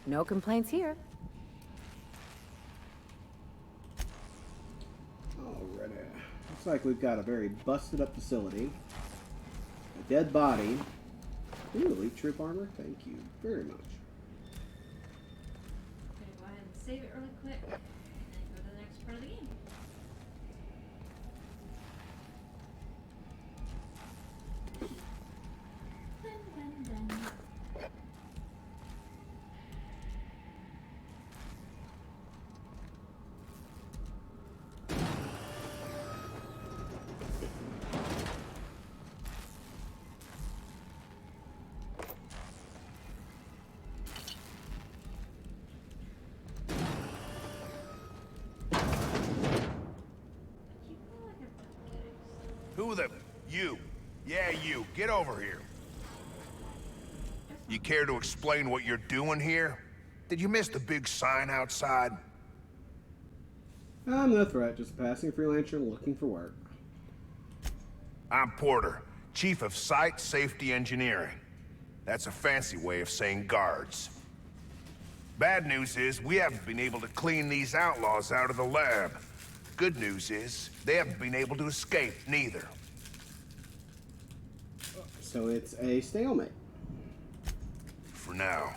No complaints here. Alrighty. Looks like we've got a very busted up facility. A dead body. Ooh, elite troop armor. Thank you very much. Okay, go ahead and save it really quick. And then go to the next part of the game. Dun, dun, dun. Who the... You. Yeah, you. Get over here. You care to explain what you're doing here? Did you miss the big sign outside? I'm no threat, just a passing freelancer looking for work. I'm Porter, Chief of Site Safety Engineering. That's a fancy way of saying guards. Bad news is, we haven't been able to clean these outlaws out of the lab. Good news is, they haven't been able to escape, neither. So it's a stalemate. For now.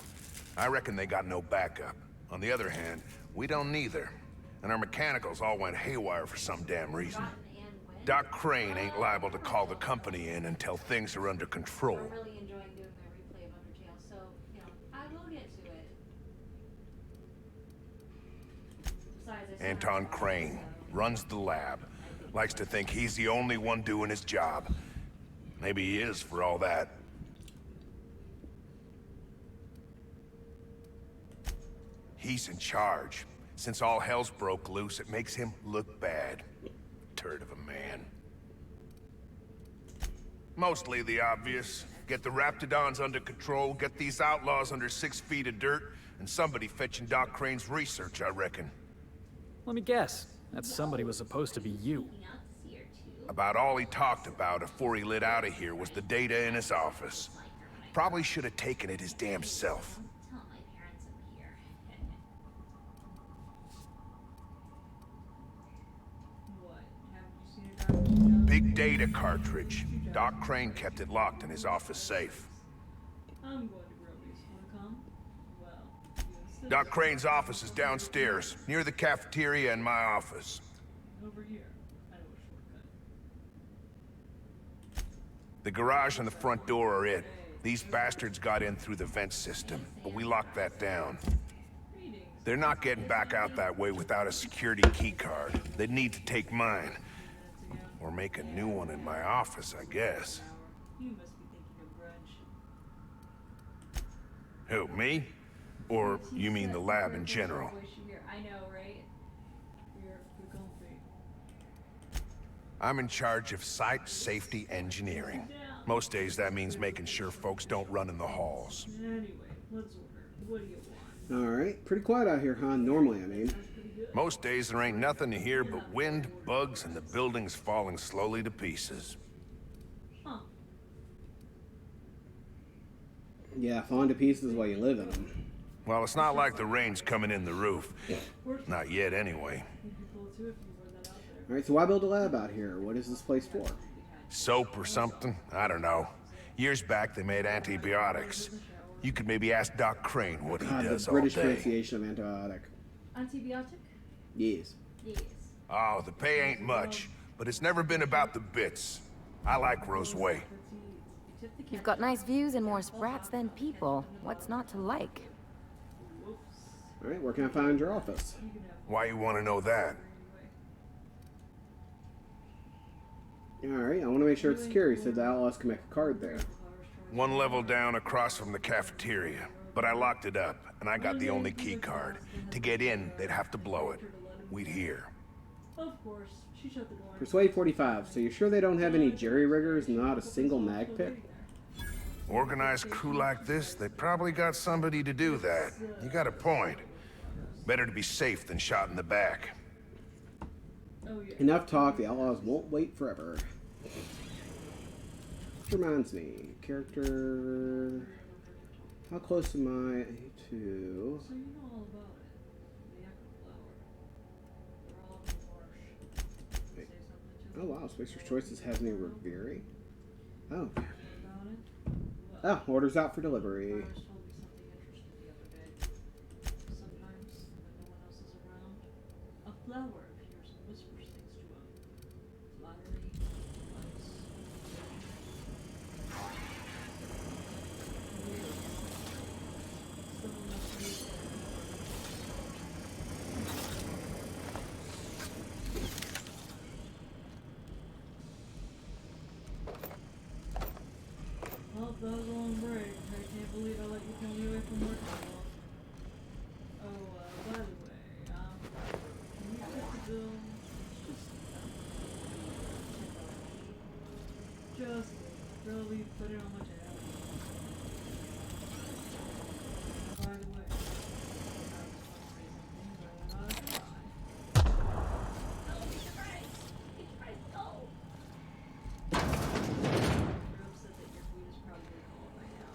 I reckon they got no backup. On the other hand, we don't neither. And our mechanicals all went haywire for some damn reason. Doc Crane ain't liable to call the company in until things are under control. I'm really enjoying doing my replay of Undertale, so, you know, I will get to it. Besides, I still Anton have to Crane runs the lab. Likes to think he's the only one doing his job. Maybe he is for all that. He's in charge. Since all hell's broke loose, it makes him look bad. Turd of a man. Mostly the obvious. Get the Raptidons under control, get these outlaws under 6 feet of dirt, and somebody fetching Doc Crane's research, I reckon. Let me guess. That somebody was supposed to be you. About all he talked about before he lit out of here was the data in his office. Probably should have taken it his damn self. tell my parents I'm here. What? Haven't you seen a doctor? Big data cartridge. Doc Crane kept it locked in his office safe. I'm going to Groby's. Wanna come? Well, you insist. Doc Crane's office is downstairs, near the cafeteria and my office. Over here. I know a shortcut. The garage and the front door are it. These bastards got in through the vent system, but we locked that down. Greetings. They're not getting back out that way without a security keycard. They'd need to take mine. Or make a new one in my office, I guess. You must be thinking of brunch. Who, me? Or you mean the lab in general? I know, right? You're comfy. I'm in charge of site safety engineering. Most days that means making sure folks don't run in the halls. Anyway, let's order. What do you want? Alright, pretty quiet out here, huh? Normally, I mean. Most days there ain't nothing to hear but wind, bugs, and the buildings falling slowly to pieces. Huh. Yeah, falling to pieces while you live in them. Well, it's not like the rain's coming in the roof. Not yet, anyway. You'd be cool too if you wore that out there. Alright, so why build a lab out here? What is this place for? Soap or something? I don't know. Years back, they made antibiotics. You could maybe ask Doc Crane what he God, does the all British day. pronunciation of antibiotic. Antibiotic? Yes. Yes. Oh, the pay ain't much, but it's never been about the bits. I like Roseway. You've got nice views and more sprats than people. What's not to like? Alright, where can I find your office? Why you want to know that? Alright, I want to make sure it's secure. He said the outlaws can make a card there. One level down across from the cafeteria. But I locked it up, and I got the only key card. To get in, they'd have to blow it. We'd hear. Of course. She shut the door. Persuade 45, so you're sure they don't have any jerry-riggers, not a single mag pick? Organized crew like this, they probably got somebody to do that. You got a point. Better to be safe than shot in the back. Oh, yeah. Enough talk, the outlaws won't wait forever. Which reminds me, character... How close am I to Oh, Spacer's Choices has any Reveri. Oh. About it. Oh, orders out for delivery. Myers told me something interesting the other day. Sometimes, when no one else is around, a flower appears and whispers things to him. Flattery, advice. Weird. Someone must use it. Well, that was a long break. I can't believe I let you kill me away from work so long. Oh, by the way, can you get the bill? Just really put it on my tab. By the way, I was going to say something, but I forgot. No, it's right. It's right. No. You're upset that your food is probably cold right now.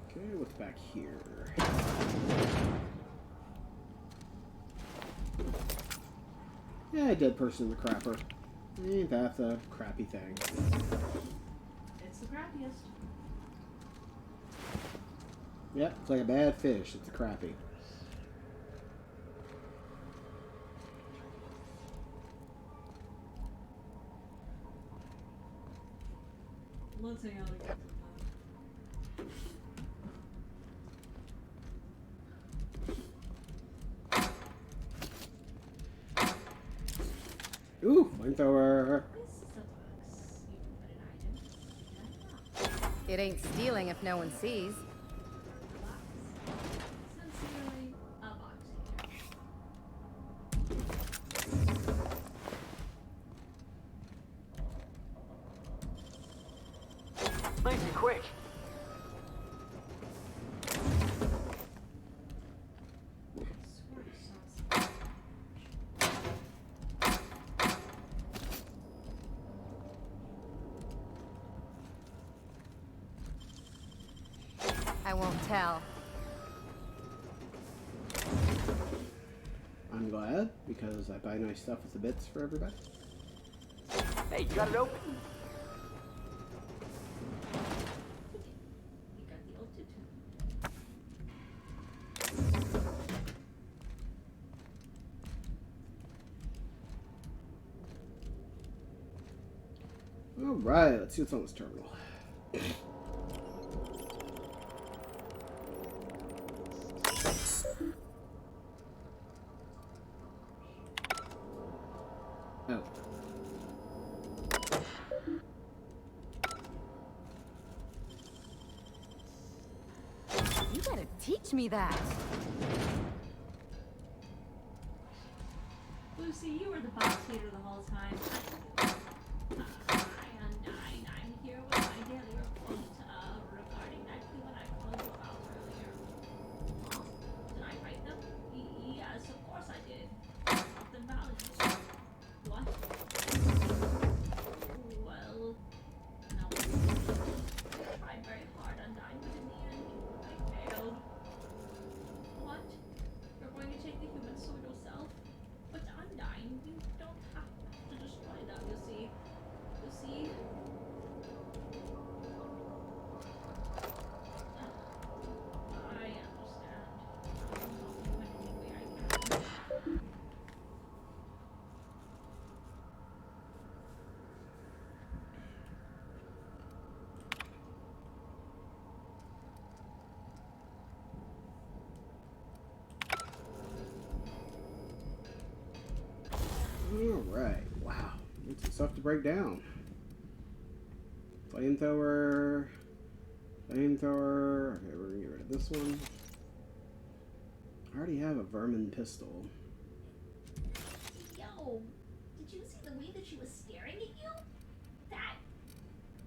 Okay, what's back here? Yeah, dead person in the crapper. Ain't that a crappy thing? It's the crappiest. Yep, it's like a bad fish. It's a crappy. Let's hang out again sometime. Ooh, flamethrower. This is a box. You can put an item in a It ain't stealing if no one sees. box. Sincerely, a box eater. Might be quick. Swear to sauce. I won't tell. I'm glad, because I buy nice stuff with the bits for everybody. Hey, you got it open? You got the altitude. Alright, let's see what's on this terminal. Oh. You gotta teach me that. Lucy, you were the box leader the whole time. I am Nine. I'm here with my daily report regarding that human I called you about earlier. Did I fight them? Yes, of course I did. Something valuable. What? Well, no. I tried very hard on Nine, but in the end, I failed. What? You're going to take the human sword yourself? But Undyne, you don't have to destroy them, you see. You see? I understand. I'll help you in any way I can. Alright, wow. Need some stuff to break down. Flamethrower. Flamethrower. Okay, we're gonna get rid of this one. I already have a vermin pistol. Yo, did you see the way that she was staring at you? That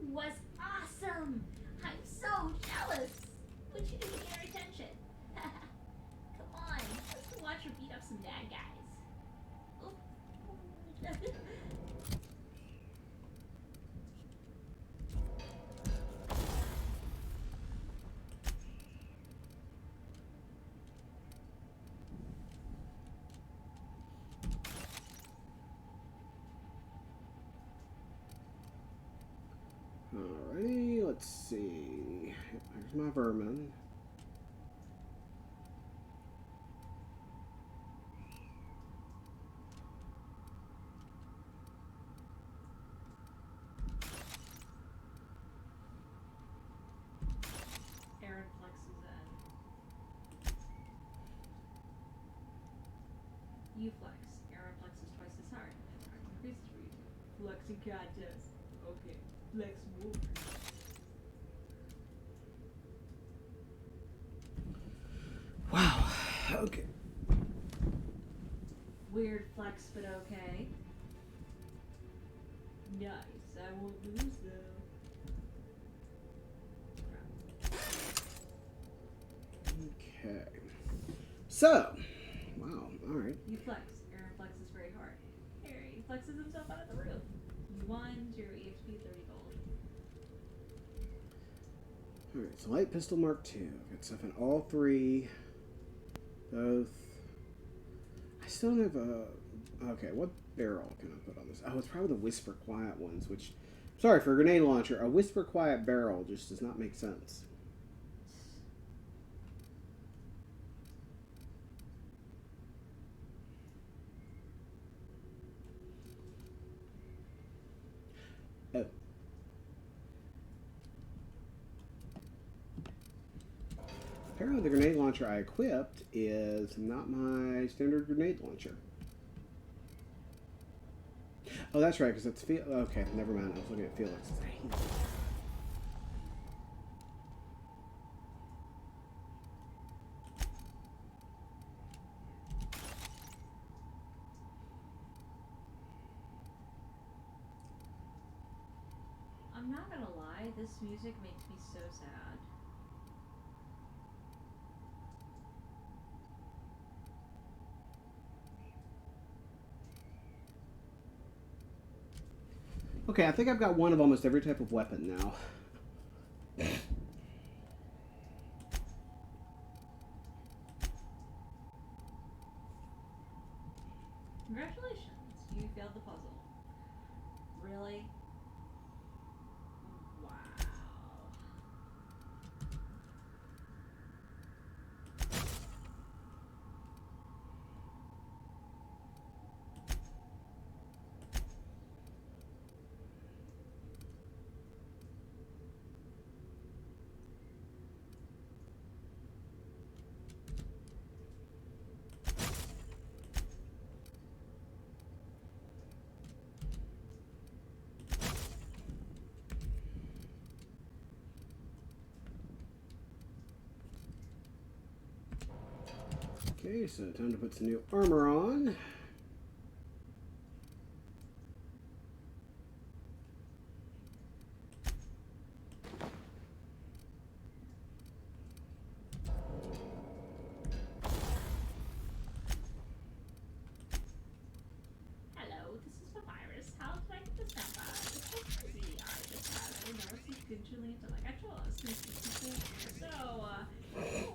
was awesome! I'm so jealous! But you didn't get her attention. Come on, let's go watch her beat up some bad guys. Alrighty, let's see. There's my vermin. Aaron flexes in. You flex. Aaron flexes twice as hard. Increases for you. Flexing contest. Okay. Flex more. Wow. Okay. Weird flex, but okay. Nice. I won't lose though. Okay. So, wow. All right. You flex. Aaron flexes very hard. Harry flexes himself out of the roof. You won 0 EXP, 30 gold. All right. So light pistol Mark II. Got stuff in all three. Both. I still don't have a. Okay, what barrel can I put on this? Oh, it's probably the Whisper Quiet ones. Which, sorry for a grenade launcher. A Whisper Quiet barrel just does not make sense. Oh. Apparently the grenade launcher I equipped is not my standard grenade launcher. Oh, that's right, because it's okay, never mind. I was looking at Felix. I'm not gonna lie, this music makes me so sad. Okay, I think I've got one of almost every type of weapon now. Congratulations, you failed the puzzle. Really? Wow. Okay, so time to put some new armor on. Hello, this is Papyrus. How can I get this number? It's so crazy. I just had a nervous digitally into like actual So,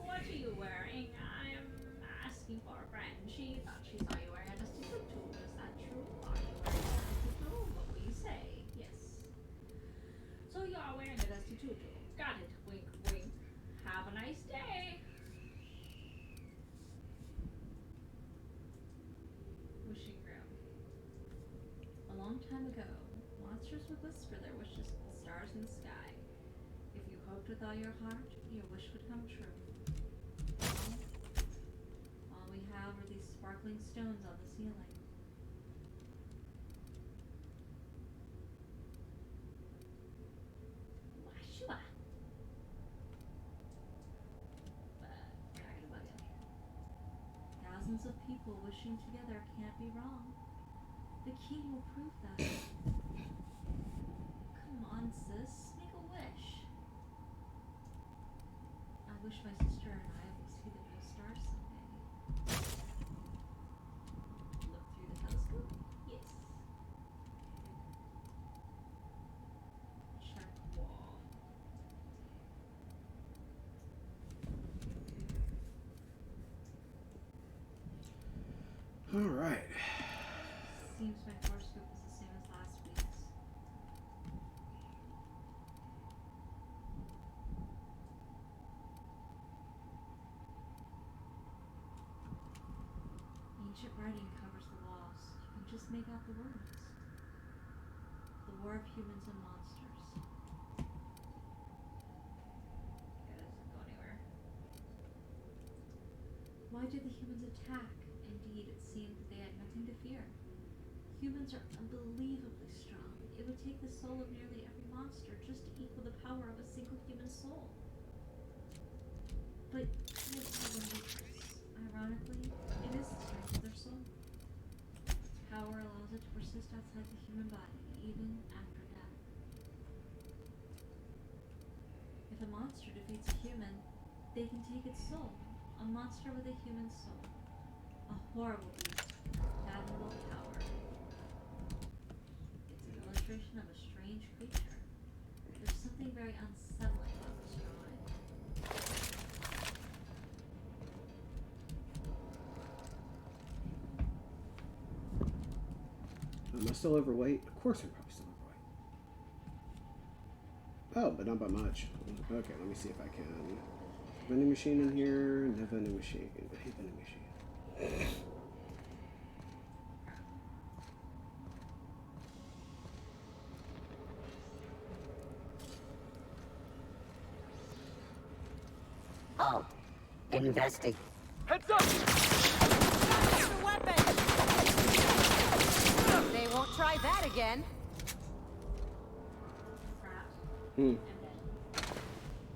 what are you wearing? I'm asking for a friend. She thought she saw you wearing a dusty tutu. Is that true? Are you wearing a dusty tutu? What will you say? Yes. So you are wearing a dusty tutu. Got it. Wink, wink. Have a nice day. Wishing room. A long time ago, monsters would whisper their wishes to the stars in the sky. If you hoped with all your heart, your wish would come true. All we have are these sparkling stones on the ceiling. Washua. But I got a bug in here. Thousands of people wishing together can't be wrong. The king will prove that. Come on, sis, make a wish. I wish my sister and I will see the blue stars someday. Look through the telescope? Yes. Check wall. All right. Seems my horoscope is the same as last week's. writing covers the walls. You can just make out the words. The war of humans and monsters. Yeah, that doesn't go anywhere. Why did the humans attack? Indeed, it seemed that they had nothing to fear. Humans are unbelievably strong. It would take the soul of nearly every monster just to equal the power of a single human soul. But humans have a weakness. Ironically, it is the strength of their soul. Its power allows it to persist outside the human body, even after death. If a monster defeats a human, they can take its soul. A monster with a human soul. A horrible beast. Admirable power. It's an illustration of a strange creature. There's something very unsettling about this drawing. Am I still overweight? Of course I'm probably still overweight. Oh, but not by much. Okay, let me see if I can. Vending machine in here. No vending machine. I hate vending machine. Oh, investing. Heads up! Your weapon! They won't try that again. Crap. Hmm. I'm dead.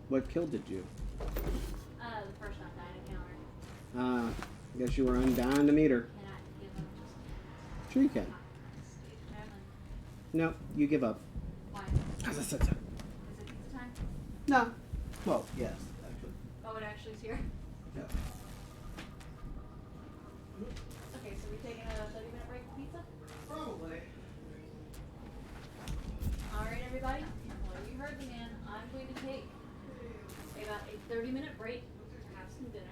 What kill did you? The first not died encounter. Guess you were undying to meet her. Cannot give up just Sure you can. stage 7. No, you give up. Why? As I said so. Is it pizza time? No. Well, yes, actually. Oh, it actually is here. No. Okay, so we're taking a 30-minute break for pizza? Probably. Alright, everybody. Well, you heard the man. I'm going to take about a 30-minute break to have some dinner.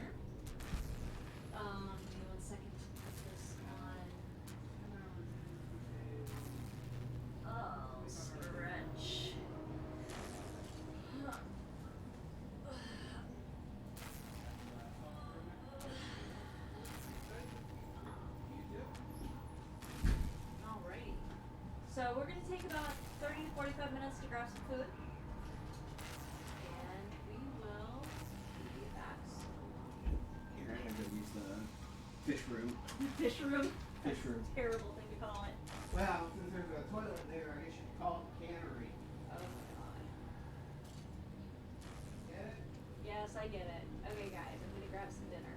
Give me 1 second to put this on. Oh, stretch. Alrighty. So we're going to take about 30 to 45 minutes to grab some food. And we will be back soon. Here, I gotta use the fish room. Fish room? Fish room. Terrible thing to call it. Well, since there's a toilet there, I guess you could call it the cannery. Oh my god. Get it? Yes, I get it. Okay guys, I'm gonna grab some dinner.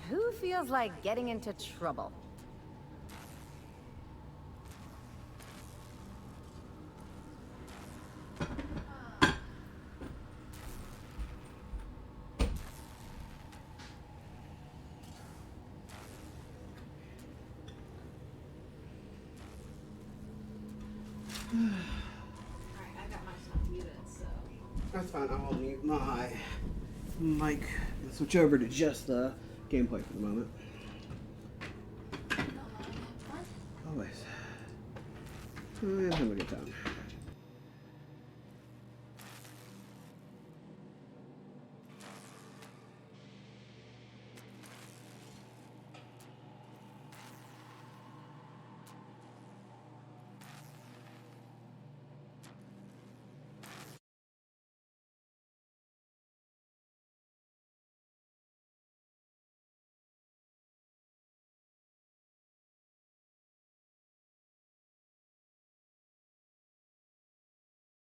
Who feels like getting into trouble? Alright, I got myself muted, so. That's fine. I'll mute my mic and switch over to just the gameplay for the moment. What? Always. And have a good time.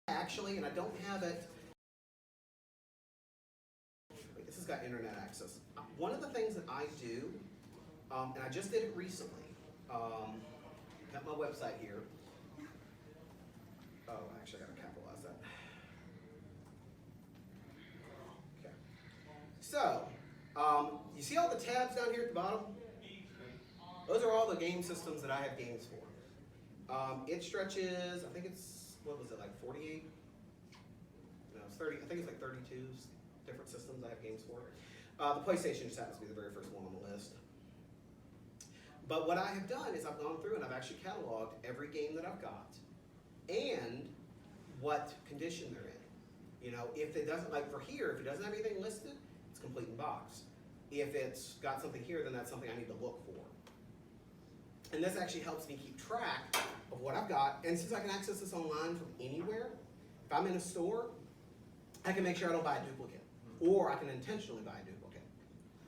Actually, and I don't have it. This has got internet access. One of the things that I do, and I just did it recently, got my website here. Oh, actually, I gotta capitalize that. Okay. So, you see all the tabs down here at the bottom? Those are all the game systems that I have games for. It stretches, I think it's, what was it, like 48? No, it's 30, I think it's like 32 different systems I have games for. The PlayStation just happens to be the very first one on the list. But what I have done is I've gone through and I've actually cataloged every game that I've got. And what condition they're in. You know, if it doesn't, like for here, if it doesn't have anything listed, it's complete in box. If it's got something here, then that's something I need to look for. And this actually helps me keep track of what I've got. And since I can access this online from anywhere, if I'm in a store, I can make sure I don't buy a duplicate. Or I can intentionally buy a duplicate.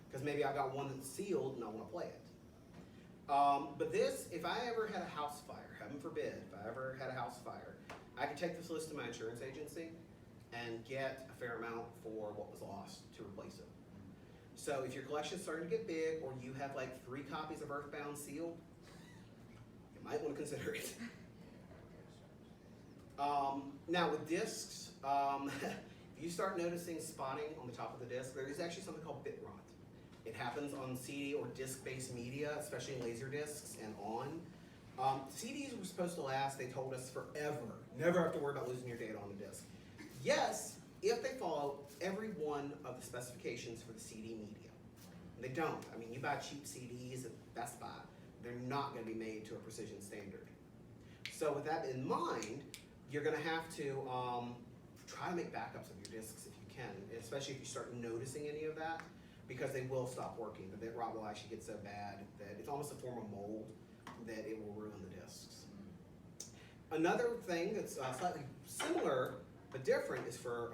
Because maybe I've got one that's sealed and I want to play it. But this, if I ever had a house fire, heaven forbid, if I ever had a house fire, I could take this list to my insurance agency and get a fair amount for what was lost to replace it. So if your collection's starting to get big, or you have like 3 copies of Earthbound sealed, you might want to consider it. Now with discs, if you start noticing spotting on the top of the disc, there is actually something called bit rot. It happens on CD or disc-based media, especially laser discs and on. CDs were supposed to last, they told us, forever. Never have to worry about losing your data on the disc. Yes, if they follow every one of the specifications for the CD media. They don't. I mean, you buy cheap CDs at Best Buy, they're not going to be made to a precision standard. So with that in mind, you're going to have to try to make backups of your discs if you can, especially if you start noticing any of that, because they will stop working. The bit rot will actually get so bad that it's almost a form of mold that it will ruin the discs. Another thing that's slightly similar but different is for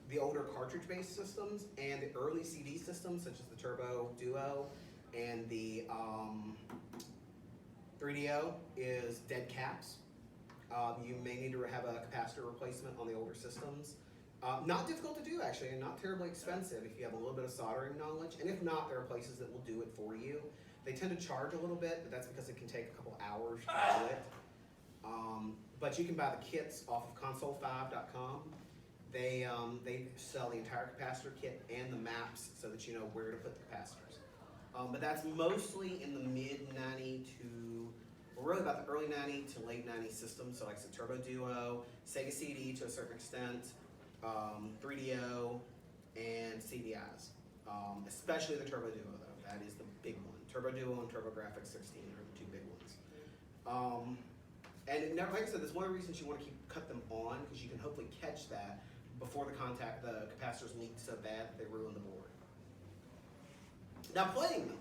the older cartridge-based systems and the early CD systems, such as the Turbo Duo and the 3DO, is dead caps. You may need to have a capacitor replacement on the older systems. Not difficult to do, actually, and not terribly expensive if you have a little bit of soldering knowledge. And if not, there are places that will do it for you. They tend to charge a little bit, but that's because it can take a couple hours to do it. But you can buy the kits off of console5.com. They sell the entire capacitor kit and the maps so that you know where to put the capacitors. But that's mostly in the mid-90 to, well, really about the early 90 to late 90 systems. So like the Turbo Duo, Sega CD to a certain extent, 3DO, and CDIs. Especially the Turbo Duo though, that is the big one. Turbo Duo and TurboGrafx 16 are the 2 big ones. And it never, like I said, that's one of the reasons you want to cut them on, because you can hopefully catch that before the capacitors leak so bad that they ruin the board. Now playing them.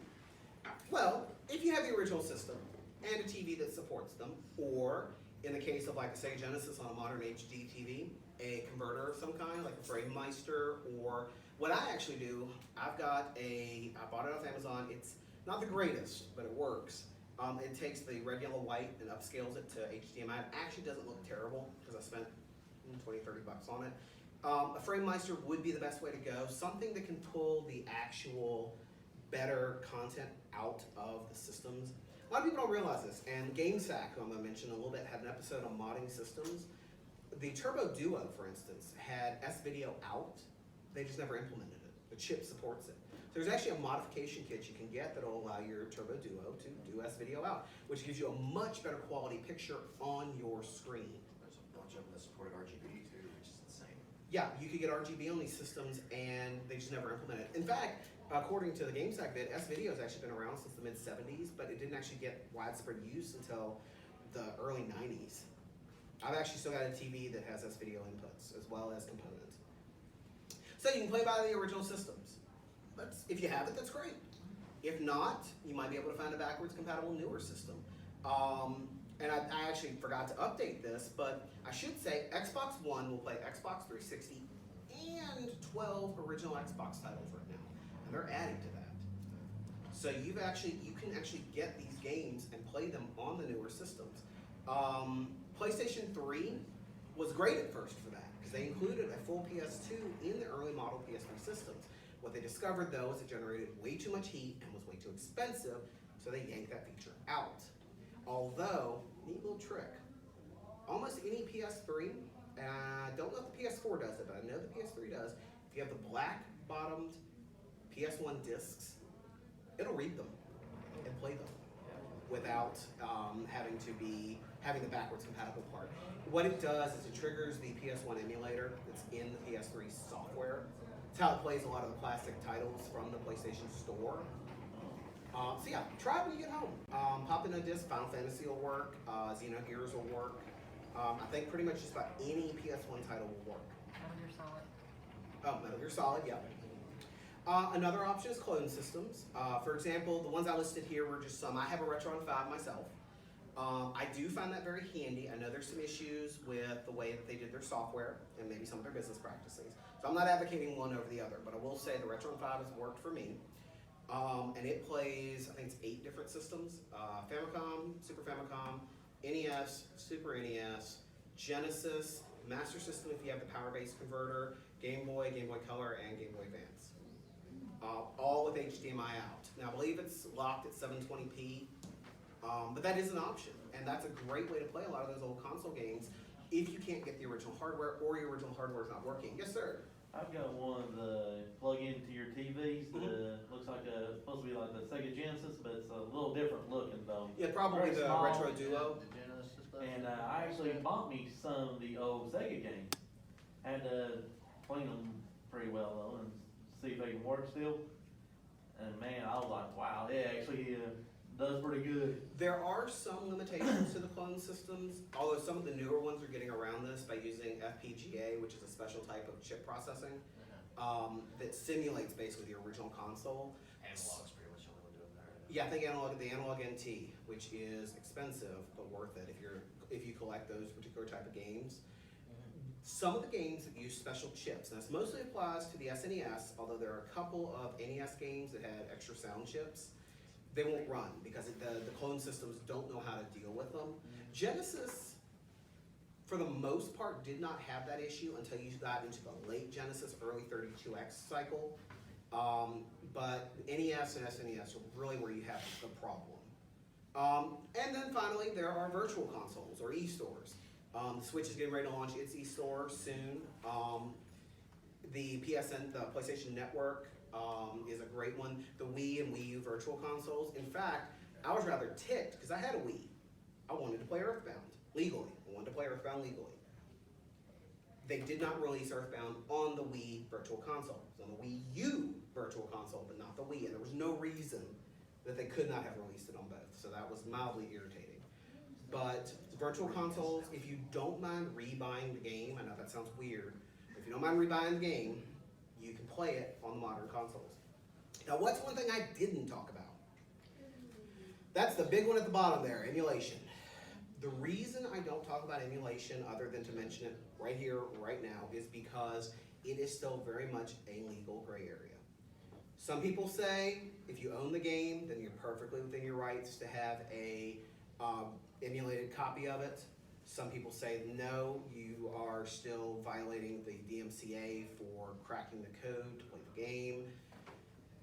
Well, if you have the original system and a TV that supports them, or in the case of like a Sega Genesis on a modern HD TV, a converter of some kind, like a Framemeister, or what I actually do, I bought it off Amazon. It's not the greatest, but it works. It takes the red, yellow, white and upscales it to HDMI. It actually doesn't look terrible because I spent 20, 30 bucks on it. A Framemeister would be the best way to go. Something that can pull the actual better content out of the systems. A lot of people don't realize this, and GameSack, who I'm going to mention in a little bit, had an episode on modding systems. The Turbo Duo, for instance, had S-Video out. They just never implemented it. The chip supports it. So there's actually a modification kit you can get that will allow your Turbo Duo to do S-Video out, which gives you a much better quality picture on your screen. There's a bunch of them that supported RGB too, which is insane. Yeah, you could get RGB on these systems, and they just never implemented it. In fact, according to the GameSack vid, S-Video has actually been around since the mid-70s, but it didn't actually get widespread use until the early 90s. I've actually still got a TV that has S-Video inputs as well as components. So you can play by the original systems. But if you have it, that's great. If not, you might be able to find a backwards compatible newer system. And I actually forgot to update this, but I should say Xbox One will play Xbox 360 and 12 original Xbox titles right now. And they're adding to that. So you can actually get these games and play them on the newer systems. PlayStation 3 was great at first for that, because they included a full PS2 in the early model PS3 systems. What they discovered though is it generated way too much heat and was way too expensive, so they yanked that feature out. Although, neat little trick, almost any PS3, I don't know if the PS4 does it, but I know the PS3 does, if you have the black bottomed PS1 discs, it'll read them and play them without having the backwards compatible part. What it does is it triggers the PS1 emulator that's in the PS3 software. It's how it plays a lot of the classic titles from the PlayStation Store. So yeah, try it when you get home. Pop in a disc, Final Fantasy will work, Xenogears will work. I think pretty much just about any PS1 title will work. Metal Gear Solid. Oh, Metal Gear Solid, yeah. Another option is clone systems. For example, the ones I listed here were just some. I have a Retron 5 myself. I do find that very handy. I know there's some issues with the way that they did their software and maybe some of their business practices. So I'm not advocating one over the other, but I will say the Retron 5 has worked for me. And it plays, I think it's 8 different systems. Famicom, Super Famicom, NES, Super NES, Genesis, Master System if you have the power-based converter, Game Boy, Game Boy Color, and Game Boy Advance. All with HDMI out. Now I believe it's locked at 720p, but that is an option. And that's a great way to play a lot of those old console games if you can't get the original hardware or your original hardware is not working. Yes, sir? I've got one of the plug into your TVs that looks like supposed to be like the Sega Genesis, but it's a little different looking though. Yeah, probably Very the small. Retro Duo. And I actually bought me some of the old Sega games. Had to clean them pretty well though and see if they can work still. And man, I was like, wow, it actually does pretty good. There are some limitations to the clone systems, although some of the newer ones are getting around this by using FPGA, which is a special type of chip processing that simulates basically the original console. Analog's pretty much the only one doing that right now. Yeah, I think the analog NT, which is expensive but worth it if you collect those particular type of games. Some of the games that use special chips, and this mostly applies to the SNES, although there are a couple of NES games that had extra sound chips, they won't run because the clone systems don't know how to deal with them. Genesis, for the most part, did not have that issue until you got into the late Genesis, early 32X cycle. But NES and SNES are really where you have the problem. And then finally, there are virtual consoles or e-stores. The Switch is getting ready to launch its e-store soon. The PSN, the PlayStation Network, is a great one. The Wii and Wii U virtual consoles. In fact, I was rather ticked because I had a Wii. I wanted to play Earthbound legally. I wanted to play Earthbound legally. They did not release Earthbound on the Wii virtual console. It was on the Wii U virtual console, but not the Wii. And there was no reason that they could not have released it on both. So that was mildly irritating. But virtual consoles, if you don't mind rebuying the game, I know that sounds weird, but if you don't mind rebuying the game, you can play it on the modern consoles. Now, what's one thing I didn't talk about? That's the big one at the bottom there, emulation. The reason I don't talk about emulation, other than to mention it right here, right now, is because it is still very much a legal gray area. Some people say if you own the game, then you're perfectly within your rights to have a emulated copy of it. Some people say no, you are still violating the DMCA for cracking the code to play the game.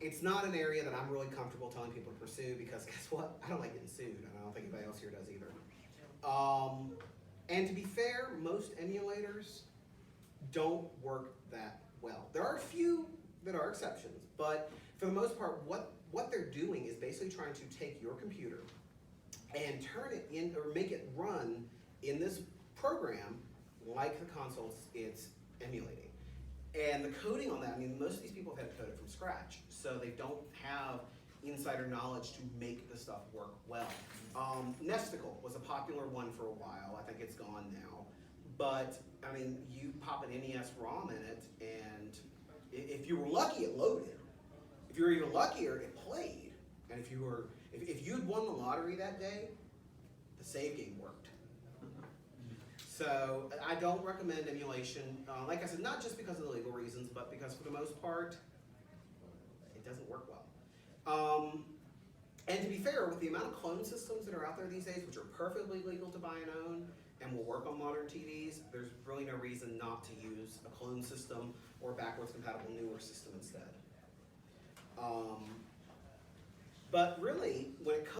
It's not an area that I'm really comfortable telling people to pursue because guess what? I don't like getting sued, and I don't think anybody else here does either. And to be fair, most emulators don't work that well. There are a few that are exceptions, but for the most part, what they're doing is basically trying to take your computer and turn it in, or make it run in this program like the consoles it's emulating. And the coding on that, I mean, most of these people have had to code it from scratch, so they don't have insider knowledge to make the stuff work well. Nesticle was a popular one for a while. I think it's gone now. But, I mean, you pop an NES ROM in it, and if you were lucky, it loaded. If you were even luckier, it played. And if you'd won the lottery that day, the save game worked. So I don't recommend emulation. Like I said, not just because of the legal reasons, but because for the most part, it doesn't work well. And to be fair, with the amount of clone systems that are out there these days, which are perfectly legal to buy and own, and will work on modern TVs, there's really no reason not to use a clone system or a backwards compatible newer system instead. But really, when